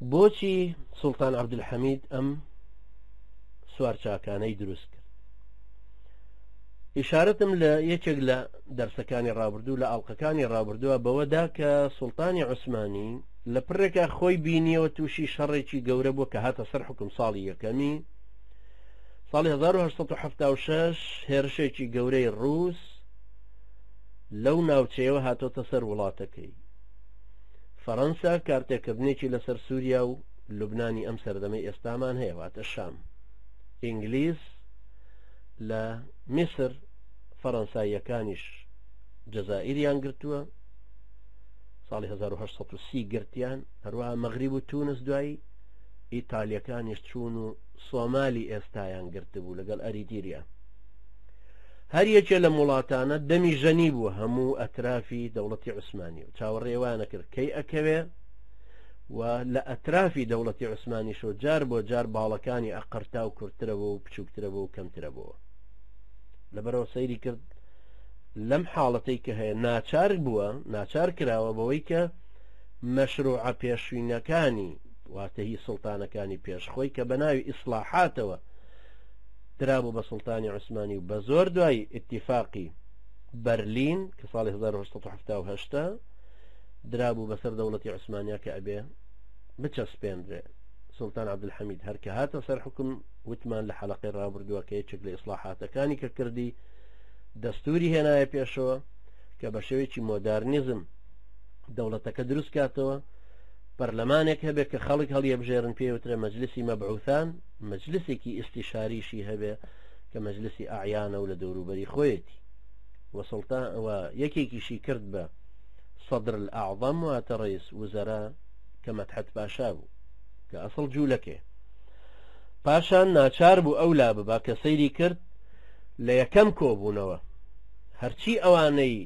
بۆچی سوڵتان عەبدولحەمید ئەم سوارچاکانەی دروست کرد؟ ئیشارەتم لە یەکێک لە دەرسەکانی ڕابردوو لە ئاڵلقەکانی ڕابردووە بەوەدا کە سوڵتانی عوسمانی لە پڕێکە خۆی بینیەوە تووشی شەڕێکی گەورە بووە کە هاتە سەر حکم ساڵی یەکەمی ساڵی 1976 هێرشێکی گەورەی ڕووس لەو ناوچەیەوە هاتۆتە سەر وڵاتەکەی. فەڕەنسا کارتێکردنێکی لەسەر سووریا و لوبنانی ئەم سەردەمەی ئێستامان هەیە واتە شام. ئینگلیز لە میسر فەڕەنساییەکانیش جەزائیریان گرتووە ساڵی 1930 گرتیان، هەروەها مەغریب و تونس دوایی ئیتالیەکانیش چوون و سۆمالی ئێستایان گرتبوو لەگەڵ ئەریتیریا. هەر یەکێ لە وڵاتانە دەمی ژەنی بووە هەموو ئەترافی دەوڵەتی عوسمانی و چاوەڕێوانە کرد کەی ئەکەوێ و لە ئەترافی دەوڵەتی عوسمانی شۆ جار بۆ جار باڵەکانی ئەقرتا و کورتترەوە و بچووکترەوە و کەمترەبەوە. لەبەرەوە سەیری کرد لەم حاڵەتەی کە هەیە ناچار بووە، ناچار کراوە بەوەی کە مەشروعە پێشوینەکانی واتەهی سوڵتانەکانی پێشخۆی کە بە ناوی ئیسلاحاتەوە درابوو بە سوڵتانی عوسمانی و بە زۆر دوای ئیتیفاقی بەرلین کە ساڵی 1970 درابوو بەسەر دەوڵەتی عوسمانیا کە ئەبێ بچەسپێنرێ. سوڵتان عەبدولحەمید هەرکە هاتە سەر حکم وتمان لە حەلەقەی ڕابردووە کە یەکێک لە ئیسلاحاتەکانی کە کردی دەستوری هێنایە پێشەوە کە بە شێوەیەکی مۆدارنیزم دەوڵەتەکە دروست کاتەوە، پەرلەمانێک هەبێت کە خەڵک هەڵیەبژێرن پێوترە مەجلسی مەبعوثان، مەجلسێکی ئیستیشاریشی هەبێ کە مەجلسی ئاعیانە و لە دەوروبەری خۆیەتی و یەکێکیشی کرد بە سەدر الأعظم واتە ڕئیس وزەرا کە مەدحەت پاشا بوو کە ئەسڵ جوولەکێ. پاشان ناچار بوو ئەولا ببا کە سەیری کرد لە یەکەم کۆبوونەوە هەرچی ئەوانەی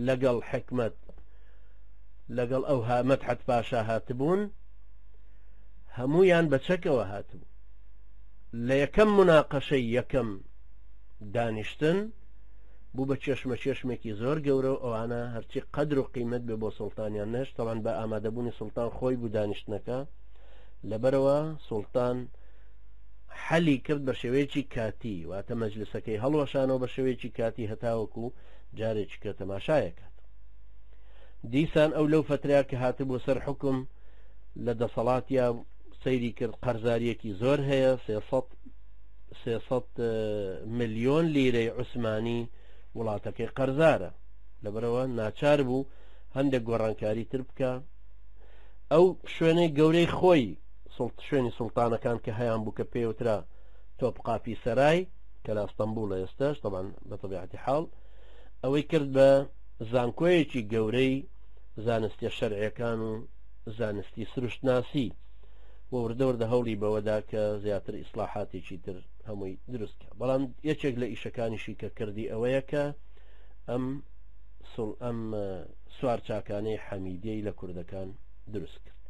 لەگەڵ حکمت لەگەڵ ئەو مەدحەت پاشا هاتبوون هەمویان بەچەکەوە هاتبوو. لە یەکەم مناقەشەی یەکەم دانیشتن بوو بە چێشمە چێشمێکی زۆر گەورە و ئەوانە هەرچی قەدر و قیمت بێ بۆ سوڵتانیان نەشت تەڵان بە ئامادەبوونی سوڵتان خۆی بوو دانیشتنەکە. لەبەرەوە سوڵتان حەلی کرد بە شێوەیەکی کاتی واتە مەجلسەکەی هەڵوەشانەوە بە شێوەیەکی کاتی هەتاوەکو جارێکی کە تەماشایەکات. دیسان ئەو لەو فتریا کە هاتبوو سەر حکم لە دەسەڵاتیا سەیری کرد قەرزاریەکی زۆر هەیە 300 ملیۆن لیرەی عوسمانی وڵاتەکەی قەرزارە. لەبەرەوە ناچار بوو هەندێک گۆڕانکاری تر بکە. ئەو شوێنەی گەورەی خۆی شوێنی سوڵتانەکان کە هەیان بوو کە پێوترا تۆپقاپی سەرای کە لە ئەستەمبوڵە ئێستاش طبعاً بە طبیعەتی حاڵ ئەوەی کرد بە زانکۆیەکی گەورەی زانستی شەرعیەکان و زانستی سروشتناسی و وردە هەوڵی بەوەدا کە زیاتر ئیسلاحاتێکی تر هەمووی دروستکە. بەڵام یەکێک لە ئیشەکانیشی کە کردی ئەوەیە کە ئەم سوارچاکانەی حەمیدیەی لە کوردەکان دروست کرد.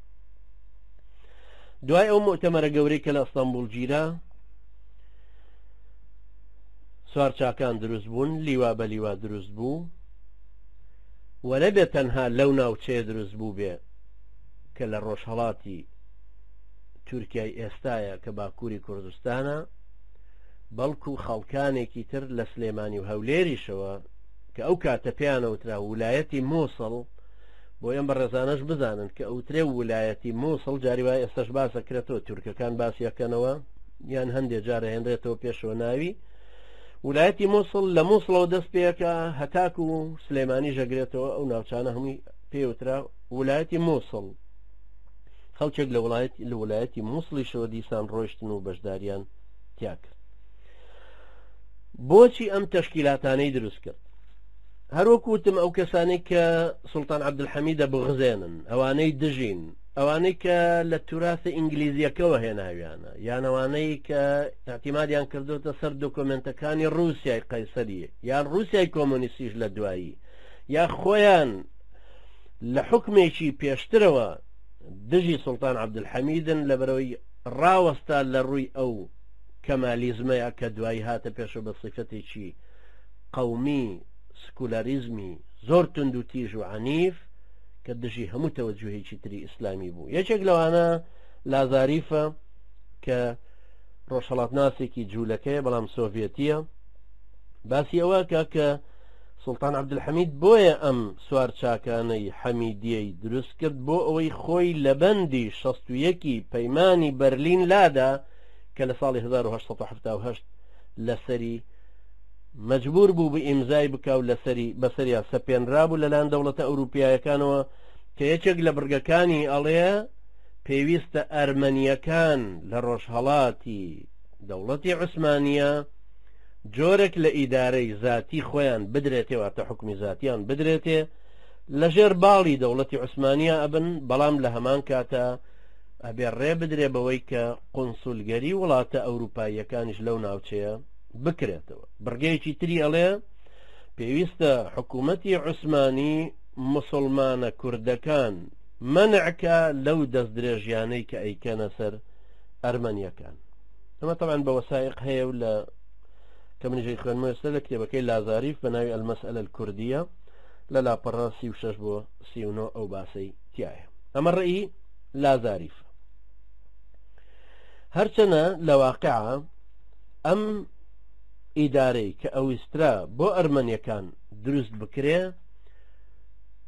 دوای ئەو مؤتەمەرە گەورەی کە لە ئەستەمبوڵ گیرا سوارچاکان دروست بوون، لیوا بە لیوا دروست بوو و نەبێت تەنها لەو ناوچەیە دروست بوو بێ کە لە ڕۆژهەڵاتی تورکیای ئێستایە کە باکووری کوردستانە، بەڵکو خەڵکانێکی تر لە سلێمانی و هەولێریشەوە کە ئەو کاتە پێیانەوترا ویلایەتی مووسڵ بۆ ئەم بە ڕێزانەش بزانن کە ئەوترێ ویلایەتی مووسڵ جاری وای ئێستش باسەکرێتەوە تورکەکان باسیەکەنەوە یان هەندێک جارە هێنرێتەوە پێشەوە ناوی ویلایەتی مووسڵ لە مووسڵەوە دەست پێەکە هەتاکو و سلێمانی ژەگرێتەوە ئەو ناوچانە هەمووی پێوترا ویلایەتی مووسڵ. خەڵکێک لە ویلایەتی مووسڵیشەوە دیسان ڕۆیشتن و بەشداریان تیا کرد. بۆچی ئەم تەشکیلاتانەی دروست کرد؟ هەروەکوتم ئەو کەسانەی کە سوڵتان عەبدولحەمیدە بغزێنن، ئەوانەی دژین، ئەوانەی کە لە توراثە ئینگلیزیەکەوە هێناویانە یان ئەوانەی کە اعتیمادیان کردوتە سەر دۆکۆمنتەکانی رووسیای قەیسەری یان رووسیای کۆمۆنیستیش لە دوایی یا خۆیان لە حکمێکی پێشترەوە دژی سوڵتان عەبدولحەمیدن لەبەرەوەی ڕاوەستا لە ڕووی ئەو کەمالیزمەیە کە دوایی هاتە پێشەوە بە صفەتێکی قەومی سکولاریزمی زۆر تند و تیژ و عنیف کە دژی هەموو تەوەجوهێکی تری ئیسلامی بوو. یەکێک لەوانە لازاریفە کە ڕۆژهەڵات ناسێکی جوولەکەیە بەڵام سۆڤێتیە، باسی ئەوەکە کە سوڵتان عەبدولحەمید بۆیە ئەم سوار چاکانەی حەمیدیەی دروست کرد بۆ ئەوەی خۆی لە بەندی 61 پەیمانی بەرلین لادا کە لە ساڵی 1878 لەسەری مەجبور بوو بە ئیمزای بکاو بەسەریا سەپێنرا بوو لەلایەن دەوڵەتە ئەوروپیایەکانەوە کە یەکێک لە بڕگەکانی ئەڵەیە پێویستە ئەرمەنیەکان لە ڕۆژهەڵاتی دەوڵەتی عوسمانیە جۆرێک لە ئیدارەی ذاتی خۆیان بدرێتێ واتە حکمی ذاتیان بدرێتێ لەژێر باڵی دەوڵەتی عوسمانیە ئەبن، بەڵام لە هەمان کاتە ئەبێ ڕێ بدرێ بەوەی کە قونسولگەری وڵاتە ئەوروپاییەکانیش لەو ناوچەیە بکرێتەوە. بڕگەیەکی تری ئەڵێ پێویستە حکوومەتی عوسمانی مسلمانە کوردەکان منعکە لەو دەست درێژیانەی کە ئەیکەنە سەر ئەرمەنیەکان. ئەمە طبعا بە وەسایق هەیە و لە کە منیژەی خوێنمە ئێستا لە کتێبەکەی لازاریف بە ناوی ئەلمەسئەلە الکوردیە لە لاپەڕە 36 بۆ 39 ئەو باسی تایە. ئەمە ڕێی لازاریف. هەرچەنە لە واقعە ئەم ئیدارەی کە ئەویسترا بۆ ئەرمەنیەکان دروست بکرێ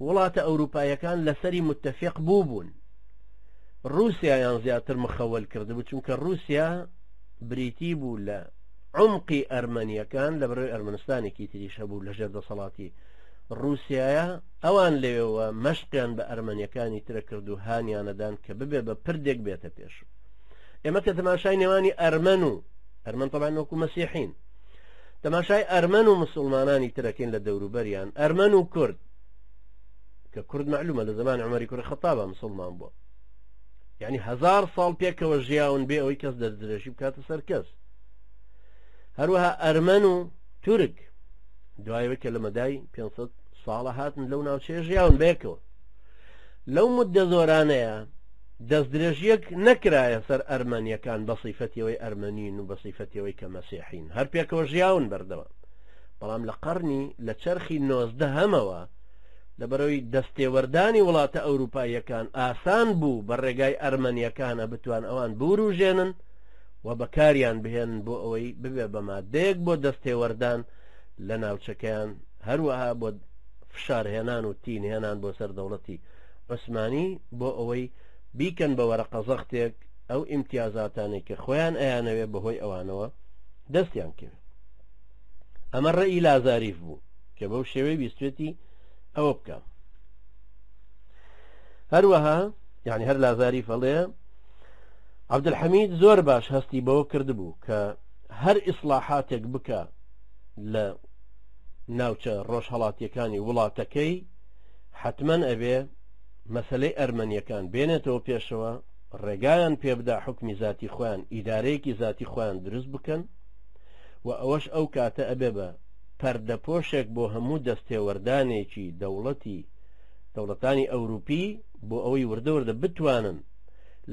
وڵاتە ئەوروپایەکان لەسەری متتەفق بوون. رووسیایان زیاتر مخەوەل کردبوو چونکە رووسیا بریتی بوو لە عمقی ئەرمەنیەکان لە بەرەوەی ئەرمەنستانێکی تریش هەبوو لەژێر دەسەڵاتی رووسیایە، ئەوان لەوێەوە مەشقیان بە ئەرمەنیەکانی ترە کرد و هانیانەدان کە ببێ بە پردێک بێتە پێش. ئێمە کە تەماشای نێوانی ئەرمەن طبعا وەکو مەسیحین تەماشای ئەرمەن و مسلمانانی ترەکەین لە دەوروبەریان، ئەرمەن و کورد کە کورد معلومە لە زمان عومەری کوڕی خەتابە مسلمان بووە، یعنی 1000 ساڵ پێکەوە ژیاون بێ ئەوەی کەس دەستدرێژی بکاتە سەر کەس. هەروەها ئەرمەن و تورک دوایەوە کە لە مەدای 500 ساڵە هاتن لەو ناوچەیە ژیاون بێکەوە. لەو مدە زۆرانەیە دەستدرێژیەک نەکرایە سەر ئەرمەنیەکان بە سیفەتیەوەی ئەرمەنین و بە سیفەتیەوەی کە مەسیحین، هەر پێکەوە ژیاون بەردەوام. بەڵام لە قەرنی لە چەرخی 19 هەمەوە لەبەرەوەی دەستێوەردانی وڵاتە ئەوروپاییەکان ئاسان بوو بە ڕێگای ئەرمەنیەکانە بتوان ئەوان بوروژێنن و بەکاریان بهێنن بۆ ئەوەی ببێ بە مادەیەک بۆ دەستێوەردان لە ناوچەکەیان، هەروەها بۆ فشارهێنان و تینهێنان بۆ سەر دەوڵەتی عوسمانی بۆ ئەوەی بیکەن بە وەرەقە زەختێک ئەو ئیمتیازاتانی کە خۆیان ئەیانەوێ بەهۆی ئەوانەوە دەستیان کرد. ئەمە ڕێی لازاریف بوو کە بەو شێوەی بیستێتی ئەوە بکە. هەروەها یعنی هەر لازاریف ئەڵێ عەبدولحەمید زۆر باش هەستی بەوە کردبوو کە هەر ئیسلاحاتێک بکە لە ناوچە ڕۆژهەڵاتیەکانی وڵاتەکەی حتمەن ئەبێ مەسەلەی ئەرمەنیەکان بێنێتەوە پێشەوە، ڕێگایان پێبدا حکمی ذاتی خۆیان ئیدارەیەکی ذاتی خۆیان دروست بکەن و ئەوەش ئەو کاتە ئەبێ بە پەردەپۆشێک بۆ هەموو دەستێوەردانێکی دەوڵەتانی ئەوروپی بۆ ئەوەی وردەوردە بتوانن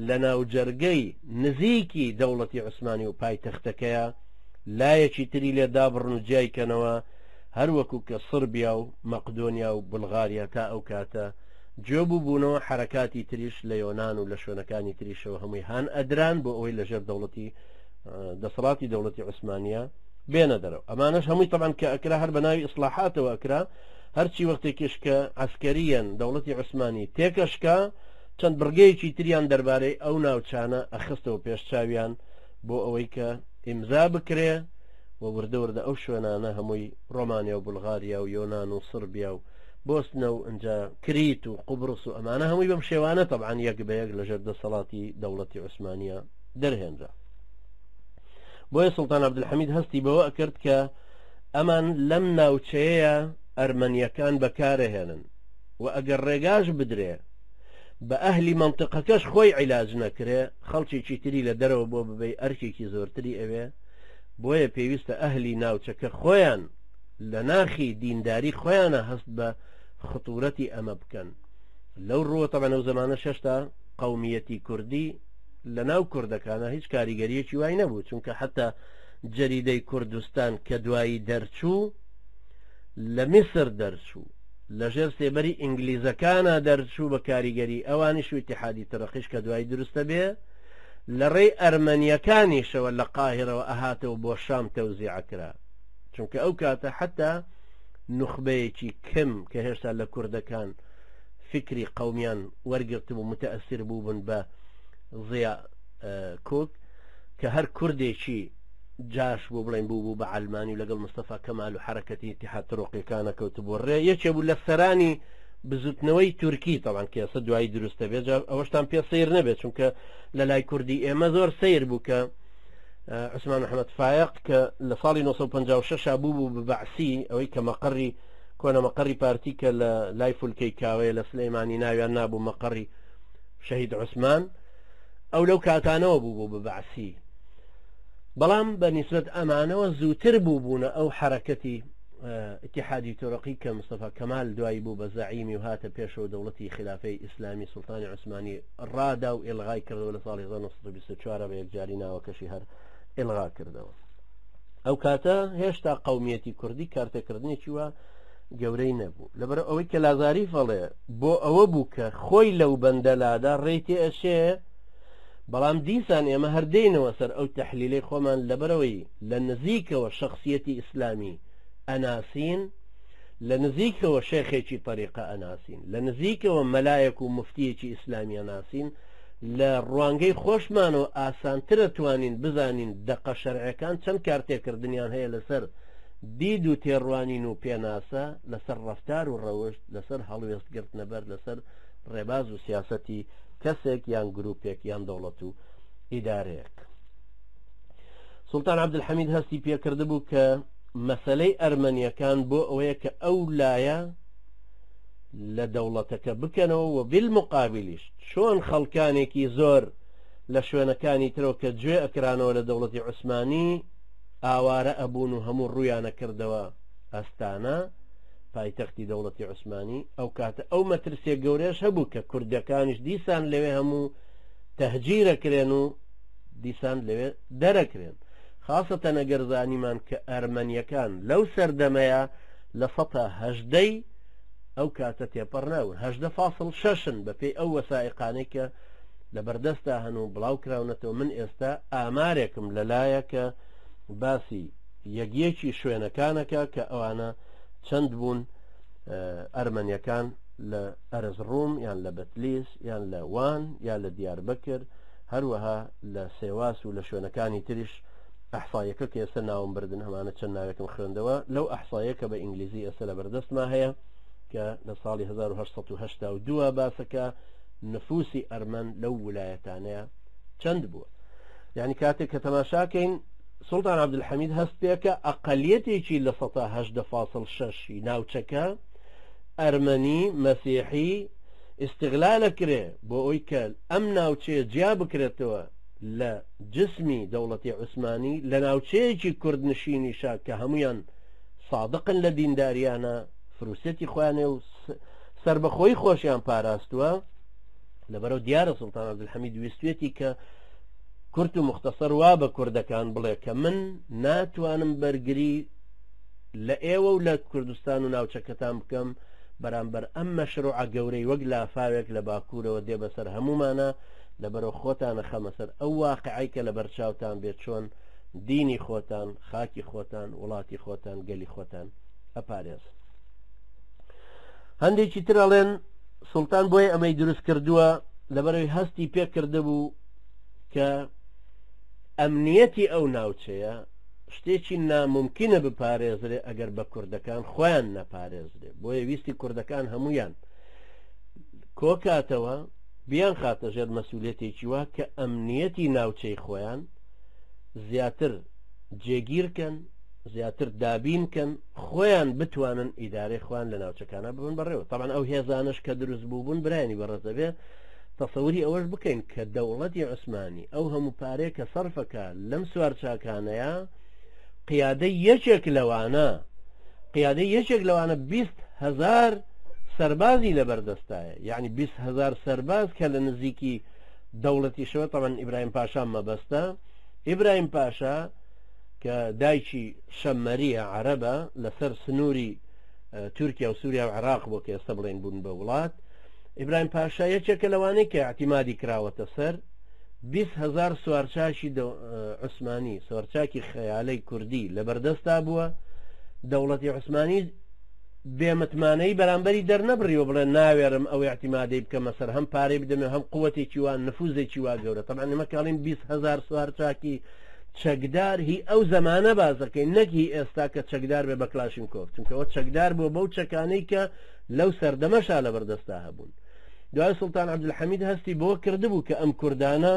لە ناوجەرگەی نزیکی دەوڵەتی عوسمانی و پایتەختەکەیە لایەکی تری لێ دابڕن و جیایکەنەوە، هەروەکو کە سربیا و مەقدۆنیا و بولغاریا تا ئەو کاتە جۆبوو بوونەوە حرەکاتی تریش لە یۆنان و لە شوێنەکانی تریشەوە هەمووی هان ئەدران بۆ ئەوەی لەژێر دەسەڵاتی دەوڵەتی عوسمانیە بێنە دەرەوە. ئەمانەش هەمووی طبعا کە ئەکرا هەر بە ناوی ئیسلاحاتەوە ئەکرا، هەرچی وەختێکیش کە عەسکەریەن دەوڵەتی عوسمانی تێکەشکا چەند بڕگەیەکی تریان دەربارەی ئەو ناوچانە ئەخستەوە پێشچاویان بۆ ئەوەی کە ئیمزا بکرێ و وردەوردە ئەو شوێنانە هەمووی ڕۆمانیا و بولغاریا و یۆنان و سربیا و بۆسنە و ئەنجا کریت و قوبرس و ئەمانە هەمووی بەم شێوانە طبعا یەک بە یەک لەژێر دەسەڵاتی دەوڵەتی عوسمانیە دەرهێنرا. بۆیە سوڵتان عەبدولحەمید هەستی بەوە ئەکرد کە ئەمان لەم ناوچەیە ئەرمەنیەکان بەکارەهێنن و ئەگەر ڕێگاش بدرێ بە ئەهلی منطقەکەش خۆی عیلاج نەکرێ خەڵکێکی تری لە دەرەوە بۆ ببێ ئەرکێکی زۆرتری ئەوێ، بۆیە پێویستە ئەهلی ناوچەکە خۆیان لە ناخی دینداری خۆیانە هەست بە خطورەتی ئەمە بکەن. لەو ڕووە طبعا ئەو زمانە شەشتا قەومیەتی کوردی لە ناو کوردەکانە هیچ کاریگەریەکی وای نەبوو، چونکە حتا جەریدەی کوردستان کە دوایی دەرچوو لە میسر دەرچوو، لەژێر سێبەری ئینگلیزەکانە دەرچوو بە کاریگەری ئەوانیش و ئیتیحادی تەرەقیش کە دوای دروستە بێ لە ڕێی ئەرمەنیەکانیشەوە لە قاهرەوە ئەهاتەوە بۆ شام تەوزیعکرا چونکە ئەو کاتە حتا نوخبەیەکی کەم کە هێشتا لە کوردەکان فکری قومیان وەرگرتم و متەئەسیر بوو بن بە زیا کۆک کە هەر کوردێکی جاش بۆ بڵێن بوو بە عەلمانی لەگەڵ مستەفا کەمال و حرەکەتی ئیتیحاد تەرۆقیەکانە کەوت بۆ ڕێ یەکێ بوو لە سەرانی بزوتنەوەی تورکی تەڵان کێسە دوایی دروستە بێت ئەوەشتان پێ سیر نەبێت چونکە لە لای کوردی ئێمە زۆر سیر بوو کە عوسمان محەممەد فایق کە لە ساڵی 1956 بوو بە بەعسی ئەوەی کە مەقڕی کۆنە مەقڕی پارتی کە لە لای فولکەی کاوەیە لە سلەیمانی ناویان نابوو مەقڕی شەهید عوسمان ئەو لەو کاتانەوە بوو بە بەعسی بەڵام بە نیسبەت ئەمانەوە زووتر بوو بوونە ئەو حرەکەتی اتحادی تۆرەقی کە مستەفا کەمال دوایی بوو بە زەعیمی و هاتە پێشەوە دەوڵەتی خلافەی ئیسلامی سوڵتانی عوسمانی ڕادا و ئێڵغای کردەوە لە ساڵی 1924 بە یەکجاری ناوەکەشی هەر ئێڵغا کردەوە ئەو کاتە هێشتا قەومیەتی کوردی کارتەکردنێکی وە گەورەی نەبوو لەبەر ئەوەی کە لازاری فەڵێ بۆ ئەوە بوو کە خۆی لەو بەندەلادا ڕێتی ئەشێ بەڵام دیسان ئێمە هەردەینەوە سەر ئەو تەحلیلەی خۆمان لەبەرەوەی لە نزیکەوە شخصیەتی ئیسلامی ئەناسین لە نزیکەوە شێخێکی طریقە ئەناسین لە نزیکەوە مەلایەک و مفتیەکی ئیسلامی ئەناسین لە ڕوانگەی خۆشمانەوە ئاسانترە توانین بزانین دەقە شەرعەکان چەند کارتێکردنیان هەیە لەسەر دید و تێڕوانین و پێناسە لەسەر ڕەفتار و ڕەوشت لەسەر هەڵوێستگرتنەبەر لەسەر ڕێباز و سیاسەتی کەسێک یان گروپێک یان دەوڵەت و ئیدارەیەک سوڵتان عەبدولحەمید هەستی پێکرده بوو کە مەسەلەی ئەرمەنیەکان بۆ ئەوەیە کە ئەو لایە لە دەوڵەتەکە بکەنەوە و بالمقابلیش چۆن خەڵکانێکی زۆر لە شوێنەکانی ترەوە کە گوێ ئەکرانەوە لە دەوڵەتی عوسمانی ئاوارە ئەبوون و هەموو ڕوویانە کردەوە ئەستانە پایتەختی دەوڵەتی عوسمانی ئەو کاتە ئەو مەترسێک گەورەش هەبوو کە کوردەکانیش دیسان لەوێ هەموو تەهجیرەکرێن و دیسان لەوێ دەرەکرێن خاصەتەن ئەگەر زانیمان کە ئەرمەنیەکان لەو سەردەمەیە لە 18 ئەو کاتە تێپەڕ ناون 18.6 بەپێی ئەو وەسائقانەی کە لە بەردەستا هەنوو بڵاو کراونەتەوە من ئێستا ئامارێکم لەلایە کە باسی یەکیەکی شوێنەکانەکە کە ئەوانە چەند بوون ئەرمەنیەکان لە ئەرزڕوم یان لە بەتلیس یان لە وان یان لە دیاربەکر هەروەها لە سێواس و لە شوێنەکانی تریش ئەحسایەکە کە ئێستا ناوم بردن هەمانە چەند ناوێکم خوێندەوە لەو ئەحسایەکە بە ئینگلیزی ئێستا لە بەردەستما هەیە کە لە ساڵی 1982 باسەکە نفوسی ئەرمەن لەو ویلایەتانەیە چەند بووە یعنی کاتێک کە تەماشاکەین سوڵتان عەبدولحەمید هەست پێکە ئەقەلیەتێکی لە 18.6 ناوچەکە ئەرمەنی مەسیحی ئیستیغلالەکرێ بۆ ئەوی کە ئەم ناوچەیە جیا بکرێتەوە لە جسمی دەوڵەتی عوسمانی لە ناوچەیەکی کوردنشینیشا کە هەمویان صادقن لە دینداریانە فروسەتی خۆیانێ و سربەخۆی خۆشیان پاراستووە لەبەرەو دیارە سوڵتان عەبدولحەمید ویستوێتی کە کورت و مختصر وا بە کوردەکان بڵێ کە من ناتوانم بەرگری لە ئێوە و لە کوردستان و ناوچەکەتان بکەم بەرامبەر ئەم مەشروعە گەورەی وەک لافاوێک لە باکوورەوە دێ بەسەر هەمومانە لەبەرەوە خۆتانە خەمەسەر ئەو واقعی کە لە بەرچاوتان بێت چۆن دینی خۆتان خاکی خۆتان وڵاتی خۆتان گەلی خۆتان ئەپارێز هەندێکی تر ئەڵێن سوڵتان بۆیە ئەمەی دروست کردووە لەبەرەوەی هەستی پێ کرده بوو کە ئەمنیەتی ئەو ناوچەیە شتێکی ناممکنە بپارێزرێ ئەگەر بە کوردەکان خۆیان نەپارێزرێ بۆیە ویستی کوردەکان هەمویان کۆکاتەوە بیان خاتە ژێر مەسئولێتێکی وا کە ئەمنیەتی ناوچەی خۆیان زیاتر جێگیرکەن زیاتر دابینکەن خۆیان بتوانن ئیدارەی خۆیان لە ناوچەکانە ببن بەڕێوە طبعا ئەو هێزانش کە دروست بووبوون برایانی بەڕێزەبێ تەسەوری ئەوەش بکەین کە دەوڵەتی عوسمانی ئەو هەموو پارەیە کە سەرفەکە لەم سوارچاکانەیە قیادەی یەکێک لەوانە 20,000 سەربازی لەبەردەستایە یعنی 20,000 سەرباز کە لە نزیکی دەوڵەتی شەوە طبعا ئیبراهیم پاشا مەبەستە ئیبراهیم پاشا کە دایکی شەممەریە عەرەبە لەسەر سنووری تورکیا و سووریا و عراق بۆ کە ئێستا بڵێن بوون بە وڵات. ئیبراهیم پاشا یەکێکە لەوانەی کە اعتیمادی کراوەتە سەر 20,000 سوارچاکی عوسمانی سوارچاکی خەیاڵەی کوردی لە بەردەستا بووە. دەوڵەتی عوسمانی بێمتمانەی بەرامبەری دەرنەبڕیەوە بڵێن ناوێرم ئەو اعتیمادەی بکەمە سەر هەم پارەی بدەمێ هەم قووەتێکی وان نفوزێکی وا گەورە. طبعا ئێمە کاڵین 20,000 سوارچاکی چەکدار هی ئەو زەمانە بازەکەی نەکی ئێستا کە چەکدار بێ بە کلاشینکۆف، چونکەەوە چەکدار بووە بەو چەکانەی کە لەو سەردەمەشا لە بەردەستا هەبوون. دوای سوڵتان عەبدولحەمید هەستی بۆ کردبوو کە ئەم کوردانە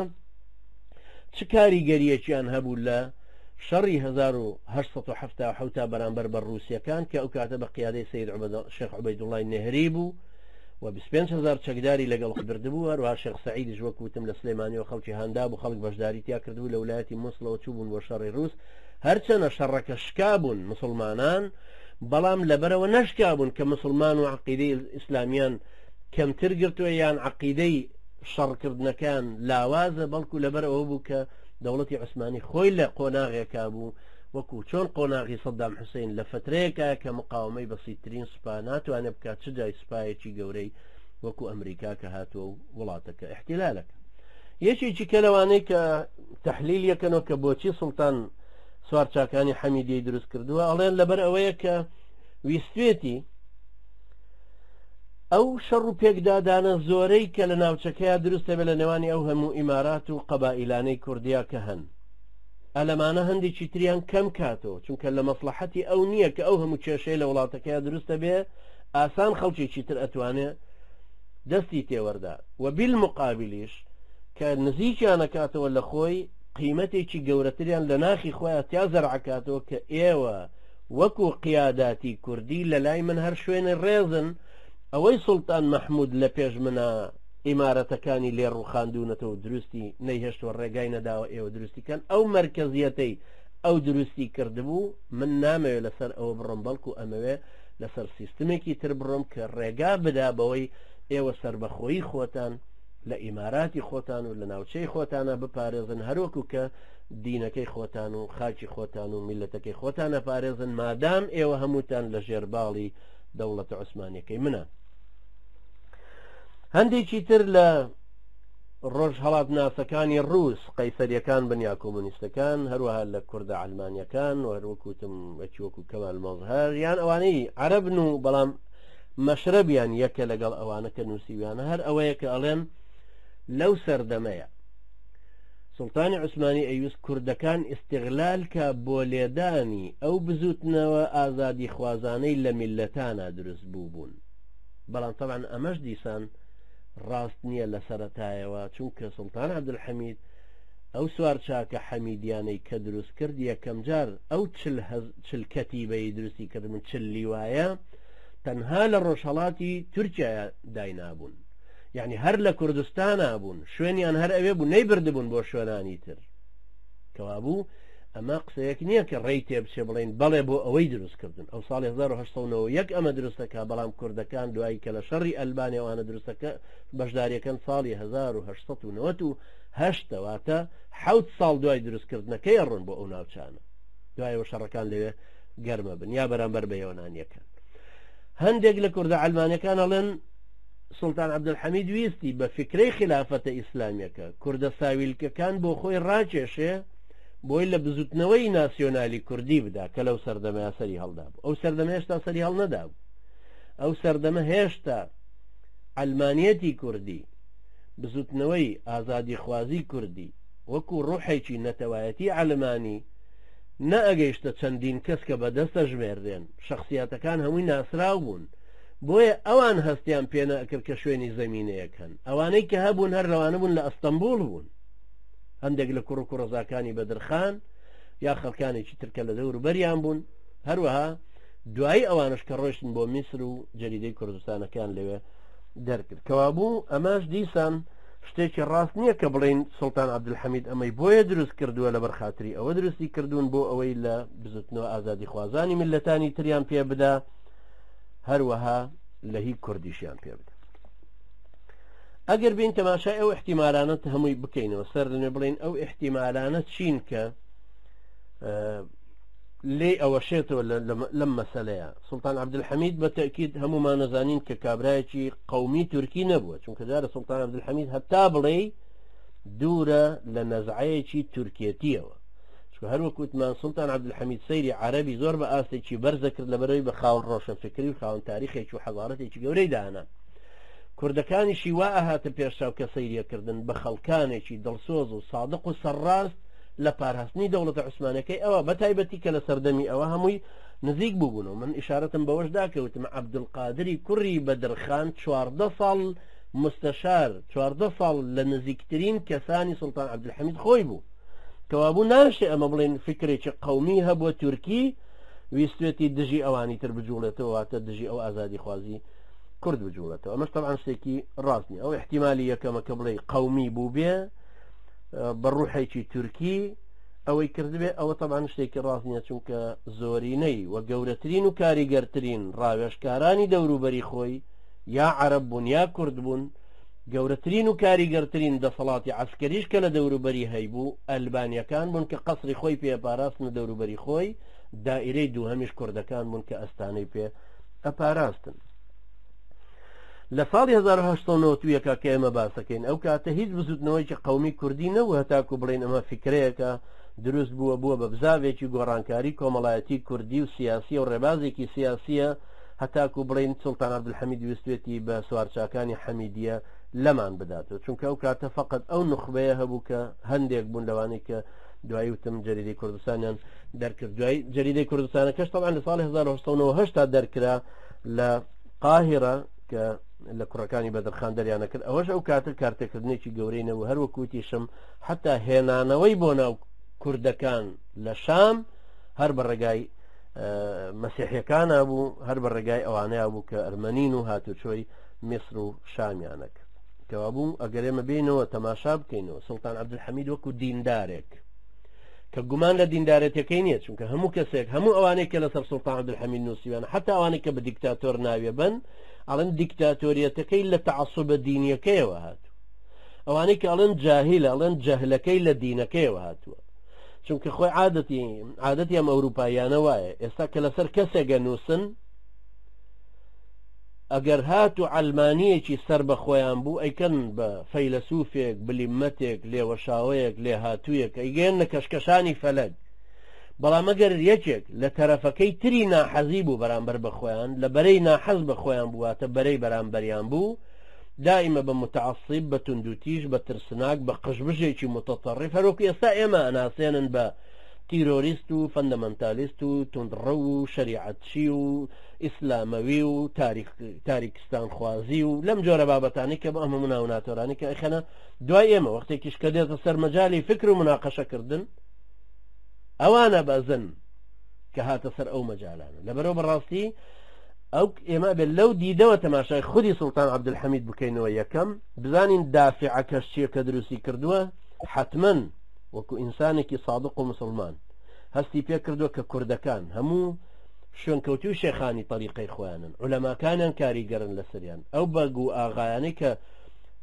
چ کاریگەریەکیان هەبوو لە شەڕی 1877 بەرامبەر بە ڕووسیەکان کە ئەو کاتە بە قیادەی سەید شێخ عوبەیدوڵڵای نێهری بوو و 25,000 چەکداری لەگەڵ بردبوو. هەروەها شێخ سەعیدیش وەکوتم لە سلێمانی و خەڵکی هەندا بوو، خەڵک بەشداری تیا کردبوو لە ویلایەتی مووسڵەوە چوو بوون بۆ شەڕی ڕووس. هەرچەنە شەڕەکە شکا بوون مسلمانان، بەڵام لەبەرەوە نەشکا بوون کە مسلمان و عەقیدەی ئیسلامیان کەمتر گرتووە یان عەقیدەی شەڕکردنەکان لاوازە، بەڵکو لەبەر ئەوە بوو کە دەوڵەتی عوسمانی خۆی لە قۆناغێکا بوو، وەکو چۆن قۆناغی سەدام حوسێن لە فترەیەکە کە مقاومەی بەسیترین سوپا ناتوانێت بکات چ جای سوپایەکی گەورەی وەکو ئەمریکا کە هاتووە و وڵاتەکە احتیلالەکە. یەکێکی کە لەوانەی کە تەحلیل یەکەنەوە کە بۆچی سوڵتان سوارچاکانی حەمیدیەی دروست کردووە، ئەڵێن لەبەر ئەوەیە کە ویستێتی ئەو شەڕ و پێکدادانە زۆرەی کە لە ناوچەکەیە دروستە بێ لە نێوانی ئەو هەموو ئیمارات و قەبائیلانەی کوردیا کە هەن، ئەلەمانە هەندێکی تریان کەم کاتەوە، چونکە لە مەسلحەتی ئەو نییە کە ئەو هەموو کێشەی لە وڵاتەکەیە دروستە بێ ئاسان خەڵکێکی تر ئەتوانێت دەستی تێوەردا و بالمقابلیش کە نزیکیانەکاتەوە لە خۆی قیمەتێکی گەورەتریان لە ناخی خۆیان تیا زەرعکاتەوە کە ئێوە وەکو قیاداتی کوردی لە لای من هەر شوێنە ڕێزن ئەوەی سوڵتان مەحموود لە پێش منە ئیمارەتەکانی لێ ڕووخاندوونەتەوە دروستی نەیهێشتوە ڕێگای نەداوە ئێوە دروستیکەن ئەو مەرکەزیەتەی ئەو دروستی کردبوو من نامەوێت لەسەر ئەوە بڕم، بەڵکو ئەمەوێ لەسەر سیستمێکی تر بڕم کە ڕێگا بدا بەوەی ئێوە سربەخۆیی خۆتان لە ئیماراتی خۆتان و لە ناوچەی خۆتانە بپارێزن، هەروەکو کە دینەکەی خۆتان و خاکی خۆتان و میلەتەکەی خۆتانە پارێزن، مادام ئێوە هەمووتان لە ژێرباڵی دەوڵەتە عوسمانیەکەی منە. هەندێکی تر لە ڕۆژهەڵات ناسەکانی ڕووس قەیسەریەکان بنیا کۆمونیستەکان، هەروەها لە کوردە عەلمانیەکان و هەروەکوتم وەکو کەمال مەظهەر یان ئەوانەی عەرەبن و بەڵام مەشرەبیان یەکە لەگەڵ ئەوانە کە نووسیویانە، هەر ئەوەیە کە ئەڵێن لەو سەردەمەیە سوڵتانی عوسمانی ئەیویست کوردەکان ئیستیغلال کە بۆ لێدانی ئەو بزوتنەوە ئازادی خوازانەی لە میلەتانە دروست بوون. بەڵام طبعا ئەمەش دیسان ڕاست نییە لە سەرەتایەوە، چونکە سوڵتان عەبدولحەمید ئەو سوارچاکە حەمیدیانەی کە دروست کرد یەکەم جار ئەو چل کەتیبەی دروستی کردن چل لیوایە تەنها لە ڕۆژهەڵاتی تورکیا داینابوون، یعنی هەر لە کوردستانە بوون، شوێنیان هەر ئەوێ بوو نەیبردبوون بۆ شوێنانی تر کەوابوو. ئەمە قسەیەک نییە کە ڕێی تێبچێ بڵێن بەڵێ بۆ ئەوەی دروستکردن. ئەو ساڵی 1991 ئەمە دروستەکە، بەڵام کوردەکان دوایی کە لە شەڕی ئەلبانیەوانە دروستەکە بەشداریەکەن ساڵی 1898 واتە 7 ساڵ دوای دروستکردنەکەی ڕوون بۆ ئەو ناوچانە، دوایەوە شەڕەکان لەوێ گەرمە بن یا بەرامبەر بە یۆنانیەکان. هەندێک لە کوردە عەلمانیەکان ئەڵێن سوڵتان عەبدولحەمید ویستی بە فکرەی خلافەتە ئیسلامیەکە کوردە ساویلکەکان بۆ خۆی ڕاکێشێ بۆی لە بزوتنەوەی ناسیۆنالی کوردی بدا کە لەو سەردەمەیە سەری هەڵدا بوو. ئەو سەردەمە هێشتا سەری هەڵ نەدابوو، ئەو سەردەمە هێشتا ئەلمانیەتی کوردی، بزوتنەوەی ئازادی خوازی کوردی وەکو ڕوحێکی نەتەوایەتی ئەلمانی نەئەگەیشتە چەندین کەس کە بەدەستە ژمێردێن، شخصیاتەکان هەمووی ناسراو بوون، بۆیە ئەوان هەستیان پێ نەکرد کە شوێنی زەمینەیەکەن. ئەوانەی کە هەبوون هەر لەوانە بوون لە ئەستەمبول بوون، هەندێک لە کوڕ و کوڕەزاکانی بەدرخان یا خەڵکانێکی ترکە لە دەوروبەریان بوون، هەروەها دوایی ئەوانش کە ڕۆیشتن بۆ میسر و جەریدەی کوردستانەکان لەوێ دەرکرد. کەوابوو ئەماش دیسان شتێکی ڕاست نییە کە بڵین سوڵتان عەبدولحەمید ئەمەی بۆیە دروست کردووە لە بەرخاتری ئەوە دروستی کردوون بۆ ئەوەی لە بزوتنەوە ئازادی خوازانی میلەتانی تریان پێ بدا، هەروەها لە هی کوردیشیان پێ بدا. ئەگەر بین تەماشای ئەو احتیمالانەت هەمووی بکەینەوە سەر لێ بڵین ئەو احتیمالانە چین کە لي ئەوە شێتەوە لەم مەسەلەیە سڵتان عەبدولحەمید بەتەکید هەمومان نەزانین کە کابرایەکی قەومی تورکی نەبووە چونکە جارە سڵتان عەبدولحەمید هەتا بڵێ دوورە لە نەزعەیەکی تورکێتیەوە چونکە هەروەکوتمان سڵتان عەبدولحەمید سەیری عەرەبی زۆر بە ئاستێکی بەرزە کرد لەبەرەوەی بە خاوەن ڕۆشنفکری و خاوەن تاریخێکی و حەضارەتێکی گەورەی دانا کوردەکانیشی وا ئەهاتە پێشاو کە سەیریەکردن بە خەڵکانێکی دڵسۆز و سادق و سەرڕاست لە پارهستنی دەوڵەتە عوسمانەکەی ئەوە بەتایبەتی کە لە سەردەمی ئەوە هەمووی نزیک بووبوونەوە من ئیشارەتم بەوەش داکەوتم عەبدولقادری کوڕی بەدرخان 14 ساڵ مستەشار 14 ساڵ لە نزیکترین کەسانی سڵتان عەبدولحەمید خۆی بوو کەوابوو ناشێ ئەمە بڵێن فکرێکی قەومی هەبووە تورکی ویستێتی دژی ئەوانی تر بجوڵێتەوە واتە دژی ئەو ئازادی خوازی کورد بجوڵێتەوە ئەمەش طبعا شتێکی ڕاستنی ئەو احتیمالی یەکەمە کە بڵێ قەومی بوو بێ بەڕوحێکی تورکی ئەوەی کردبێ ئەوە طبعا شتێکی ڕاست نییە چونکە زۆرینەی و گەورەترین و کاریگەرترین ڕاوێژکارانی دەوروبەری خۆی یا عەرەب بوون یا کورد بوون گەورەترین و کاریگەرترین دەسەڵاتی عەسکەریش کە لە دەوروبەری هەیبوو ئەلبانیەکان بوون کە قەسری خۆی پێپاراستن دەوروبەری خۆی دائیرەی دووهەمیش کوردەکان بوون کە ئەستانەی پێ ئەپاراستن لە ساڵی 1990 کە ئێمە باسەکەین ئەو کاتە هیچ بزوتنەوەیکی قەومی کوردی نەبوو هەتاکو بڵێن ئەمە فکرەیەکە دروست بووە بە بزاوێکی گۆڕانکاری کۆمەڵایەتی کوردی و سیاسی و ڕێبازێکی سیاسیە هەتاکو بڵێن سڵتان عەبدولحەمید ویستێتی بە سوارچاکانی حەمیدیە لەمان بداتەوە چونکە ئەو کاتە فقط ئەو نخبەیە هەبوو کە هەندێک بوون لەوانەی کە دوایی وتم جەریدەی کوردستانیان دەرکرد دوای جەریدەی کوردستانەکەش طبعا لە ساڵی 1970 دەرکرا لە قاهرە کە لە کوڕەکانی بەدرخان دەریانە کرد ئەوەش ئەو کاتە کارتێکردنێکی گەورەینەوە هەروەکوتیشم حتا هێنانەوەی بۆ ناو کوردەکان لە شام هەر بە ڕێگای مەسیحیەکانە بوو هەر بە ڕێگای ئەوانەیە بوو کە ئەرمەنین و هاتوچۆی میسر و شامیانە کرد کەوا بوو ئەگەر ئێمە بینەوە تەماشا بکەینەوە سڵتان عەبدولحەمید وەکو دیندارێک کە گومان لە دیندارەتەکەی نییە چونکە هەموو کەسێک هەموو ئەوانەی کە لەسەر سڵتان عەبدولحەمید نووسیوانە حتا ئەوانەی کە بە دیکتاتۆر ناوێ بن ئەڵێن دیکتاتۆریەتەکەی لە تەعەسوبە دینیەکەیەوە هاتووە ئەوانەی کە ئەڵێن جاهیلە ئەڵێن جەهلەکەی لە دینەکەیەوە هاتووە چونکە خۆی عادەتی ئەم ئەوروپاییانە وایە ئێستا کە لەسەر کەسێکە نووسن ئەگەر هات و عەلمانیەکی سەر بە خۆیان بوو ئەیکەن بە فەیلسوفێک بلیمەتێک لێوەشاوەیەک لێ هاتوویەک ئەیگەن لە کەشکەشانی فەلەک بەڵام ئەگەر یەکێک لە تەرەفەکەی تری ناحەزی بوو بەرامبەر بە خۆیان لە بەرەی ناحەز بە خۆیان بوواتە بەرەی بەرامبەریان بوو دائیمە بە متعەسیب بە توندوتیش بە ترسناک بە قژبژێکی متەطەڕیف هەروەکو ئێستا ئێمە ئەناسێنن بە تیرۆریست و فەندەمەنتالیست و توندڕە و شەریعەتچی و ئیسلامەوی و تاریکستان خوازی و لەم جۆرە بابەتانی کە بە ئەمە مناوناتۆرانی کە ئەخەنە دوای ئێمە وەختێکیش کە دێتە سەر مەجالی فکر و مناقەشەکردن ئەوانە بەزن کە هاتە سەر ئەو مەجالانە لەبەرەوە بەڕاستی ئەو ئێمە بێت لەو دیدەوە تەماشای خودی سڵتان عەبدولحەمید بکەینەوە یەکەم بزانین دافعەکەش چیە کە دروستی کردووە حتمەن وەکو ئینسانێکی صادق و مسلمان هەستی پێ کردووە کە کوردەکان هەموو شوێنکەوتی و شێخانی طریقەی خۆیانن عولەماکانیان کاریگەرن لەسەریان ئەو بەگو ئاغایانەی کە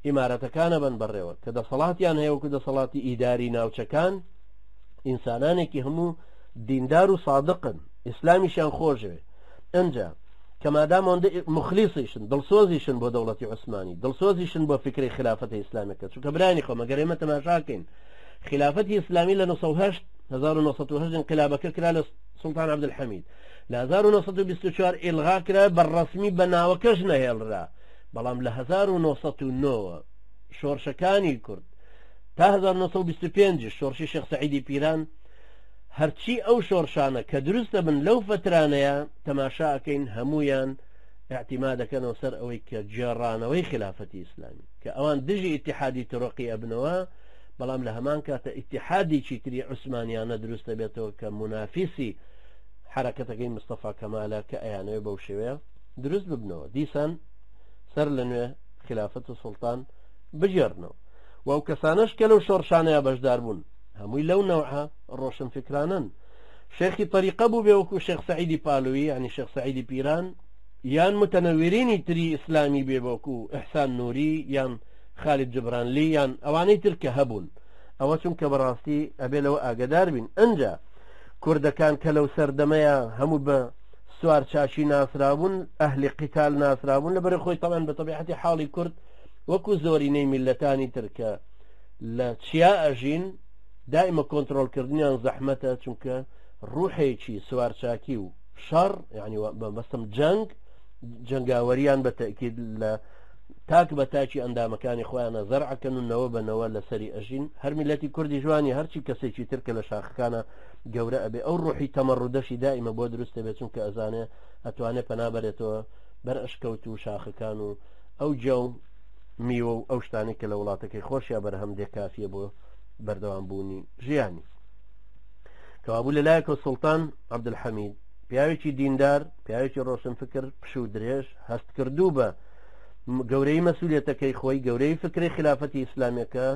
ئیمارەتەکانە بن بەڕێوە کە دەسەڵاتیان هەیە وەکو دەسەڵاتی ئیداری ناوچەکان ئینسانانێکی هەموو دیندار و صادقن ئیسلامیشیان خۆشوێ ئەنجا کە مادام مخلیصیشن دڵسۆزیشن بۆ دەوڵەتی عوسمانی دڵسۆزیشن بۆ فکری خلافەتی ئیسلامەکە چونکە برانی خۆ مەگەر ئێمە تەماشاکەین خلافەتی ئیسلامی لە 1970 انقلابەکە کرا لە سڵتان عەبدولحەمید لە 1924 ئیلغا کرا بەڕەسمی بە ناوەکەش نەهێڵرا بەڵام لە 1909 شۆرشەکانی کورد تا 1925 شۆرشی شێخ سەعیدی پیران هەرچی ئەو شۆرشانە کە دروستە بن لەو فترانەیە تەماشاکەین هەمویان اعتیما دەکەنەوە سەر ئەوەی کە جێڕانەوەی خلافەتی ئیسلامی کە ئەوان دژی ئیتیحادی تڕۆقی ئەبنەوە بەڵام لە هەمان کاتە ئیتیحادێکی تری عوسمانیانە دروستە بێتەوە کە منافیسی حرەکەتەکەی مستەفا کەمالە کە ئەیانەوێ بەو شێوەیە دروست ببنەوە دیسان سەر لە نوێ خلافەت و سڵتان بجێڕنەوە و ئەو کەسانەش کە لەو شۆڕشانەیە بەشدار بوون هەمووی لەو نەوعە ڕۆشن فکرانن شێخی طریقە بوو بێ وەکو شێخ سەعیدی پالووی ینی شێخ سەعیدی پیران یان متەنەویرینی تری ئیسلامی بێ وەکو ئیحسان نووری یان خالد جبرانلی یان ئەوانەی تر کە هەبوون ئەوە چونکە بەڕاستی ئەبێ لەوە ئاگدار بین ئەنجا کوردەکان کە لەو سەردەمەیە هەموو بە سوار چاچی ناسرابوون ئەهلی قیتال ناسرابوون لەبەر خۆی تەمان بە تەبیعەتی حاڵی کورد وەکو زۆرینەی میلەتانی ترکە لە چیا ئەژین دائما کۆنتڕۆلکردنیان زەحمەتە چونکە ڕوحێکی سوارچاکی و شەڕ یعنی بەمەستم جەنگاوەریان بە تەکید لە تاک بە تاکی ئەندامەکانی خۆیانە زەرعەکەن و نەوە بەنەوە لەسەری ئەژین هەر میلەتی کوردی جوانی هەرچی کەسێکی ترکە لە شاخەکانە گەورە ئەبێ ئەو ڕوحی تەمەڕودەشی دائما بۆ دروستە بێت چونکە ئەزانێ ئەتوانێت پەنابەرێتەوە بەر ئەشکەوت و شاخەکان و ئەو جەو میوە و ئەو شتانی کە لە وڵاتەکەی خۆشیان بەرهەم دێ کافیە بۆ بەردەوام بوونی ژیانی کەوابوو لەلایەکە سوڵتان عەبدولحەمید پیاوێکی دیندار پیاوێکی ڕۆشنفکر پش و درێژ هەست کردوو بە گەورەی مەسئولیەتەکەی خۆی گەورەی فکری خلافەتی ئیسلامیەکە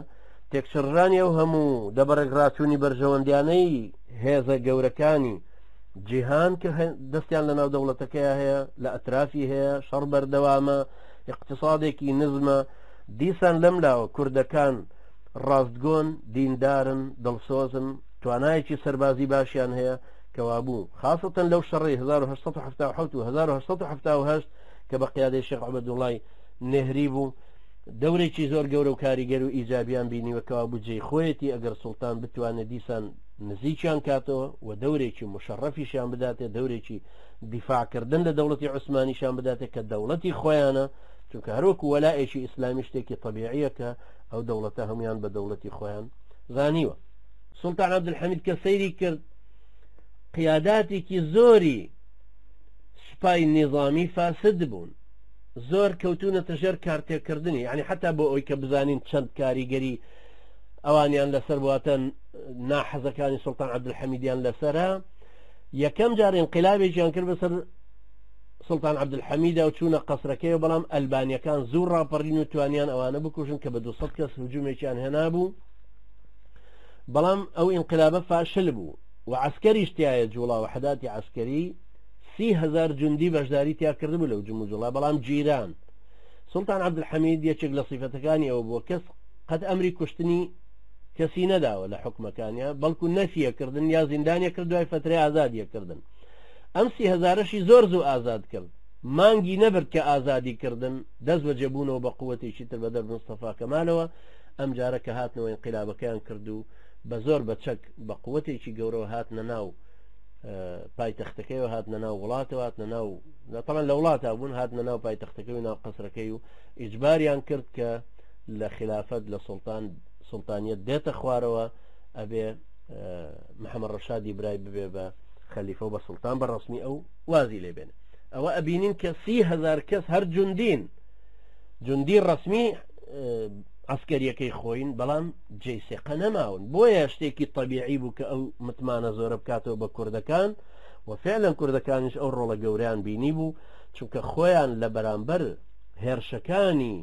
تێکچڕانی ئەو هەموو دەبڕێکڕاچوونی بەرژەوەندیانەی هێزە گەورەکانی جیهان کە دەستیان لە ناو دەوڵەتەکەی هەیە لە ئەترافی هەیە شەڕ بەردەوامە اقتصادێکی نزمە دیسان لەم لاوە کوردەکان ڕاستگۆن دیندارن دڵسۆزن توانایەکی سەربازی باشیان هەیە کەوابوو خاصەتەن لەو شەڕی 1970 و 1970 کە بە قیادەی شێخ عەبدوڵای نێهری بوو دەورێکی زۆر گەورە و کاریگەر و ئیجابیان بینیوە کەوابوو جێی خۆیەتی ئەگەر سوڵتان بتوانێت دیسان نزیکیان کاتەوە و دەورێکی مشەڕەفیشیان بداتێت دەورێکی دیفاعکردن لە دەوڵەتی عوسمانیشان بداتێت کە دەوڵەتی خۆیانە چونکە هەروەکو وەلایەکی ئیسلامی شتێکی طبیعیە کە ئەو دەوڵەتە هەمویان بە دەوڵەتی خۆیان زانیوە سوڵتان عەبدولحەمید کە سەیری کرد قیاداتێکی زۆری سوپای نظامی فاسد بوون زۆر کەوتونەتە ژێر کارتێکردنی یعنی حتا بۆ ئەوی کە بزانین چەند کاریگەری ئەوانیان لەسەر بواتە ناحەزەکانی سوڵتان عەبدولحەمیدیان لەسەرە یەکەم جار انقلابێکیان کرد بەسەر سوڵتان عەبدولحەمیدە و چوونە قەسرەکەی و بەڵام ئەلبانیەکان زوو ڕاپەڕین و توانیان ئەوانە بکوژن کە بە 200 کەس هجوومێکیان هێنابوو بەڵام ئەو انقلابە فاشل بوو و عسکەریش تایە جوڵا و حەداتی عسکەری 30,000 جوندی بەشداری تیا کردبوو لەو جم و جوڵا بەڵام جیران سوڵتان عەبدولحەمید یەکێک لە صیفەتەکانی ئەوە بووە کەس قەت ئەمری کوشتنی کەسی نەداوە لە حکومەکانیە بەڵکو نەفیەکردن یا زیندانیە کرد دوای فترەی ئازادیەکردن ئەم 30,000شی زۆر زوو ئازاد کرد مانگی نەبرد کە ئازادیکردن دەست بەجێبوونەوە بە قووەتێکی تر بەدەر مستەفا کەمالەوە ئەم جارە کە هاتنەوە انقلابەکەیان کرد و بە زۆر بەچەک بە قووەتێکی گەورەوە هاتنە ناو پایتەختەکەیەوە هاتنە ناو وڵاتەوە هاتنە ناو تەمان لە وڵاتە بوون هاتنە ناو پایتەختەکەی و ناو قەسرەکەی و ئیجباریان کرد کە لە خلافەت لە سوڵتانیەت دێتە خوارەوە ئەبێ محەممەد ڕەشادی برای ببێ بە خەلیفە و بە سوڵتان بە ڕسمی ئەو وازی لێبێن ئەوە ئەبینین کە 30,000 کەس هەر جوندی ڕسمی عسکەریەکەی خۆین بەڵام جێسێقە نەماون بۆیە شتێکی طبیعی بوو کە ئەو متمانە زۆرە بکاتەوە بە کوردەکان و فعلەن کوردەکانیش ئەو ڕۆڵە گەوریان بینی بوو چونکە خۆیان لە بەرامبەر هێرشەکانی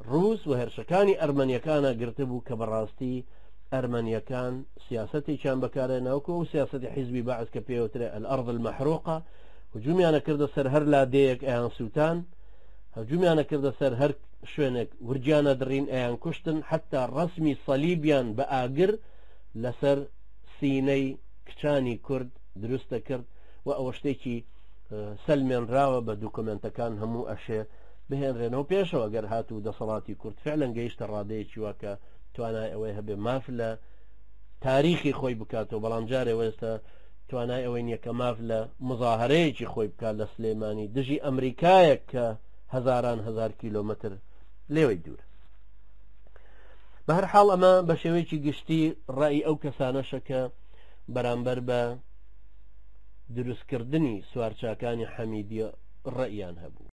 رووس و هێرشەکانی ئەرمەنیەکانە گرتە بوو کە بەڕاستی ئەرمەنیەکان سیاسەتێکیان بەکارێناوکە و سیاسەتی حیزبی بەعث کە پێوترێ الأرض المەحروقە هجومیانە کردە سەر هەر لادەیەک ئەیان سووتان هجومیانە کردە سەر هەر شوێنێک ورجانە دڕین ئەیان کوشتن حتا ڕسمی سەلیبیان بە ئاگر لەسەر سینەی کچانی کورد دروستە کرد و ئەوە شتێکی سەلمێنراوە بە دوکمنتەکان هەموو ئەشێ بهێنرێنەوە پێشەوە گەر هاتوو دەسەڵاتی کورد فعلەن گەیشتە ڕادەیەکی واکە توانای ئەوەی هەبێ ماف لە تاریخی خۆی بکاتەوە بەڵام جارێ وێستا توانای ئەوەی نییە کە ماف لە مزاهرەیەکی خۆی بکات لە سلێمانی دژی ئەمریکایەک کە هەزاران هزار کیلۆمەتر لێوەی دوورە بە هەر حاڵ ئەمە بە شێوەیەکی گشتی ڕای ئەو کەسانەشە کە بەرامبەر بە دروستکردنی سوارچاکانی حەمیدیە ڕەئیان هەبوو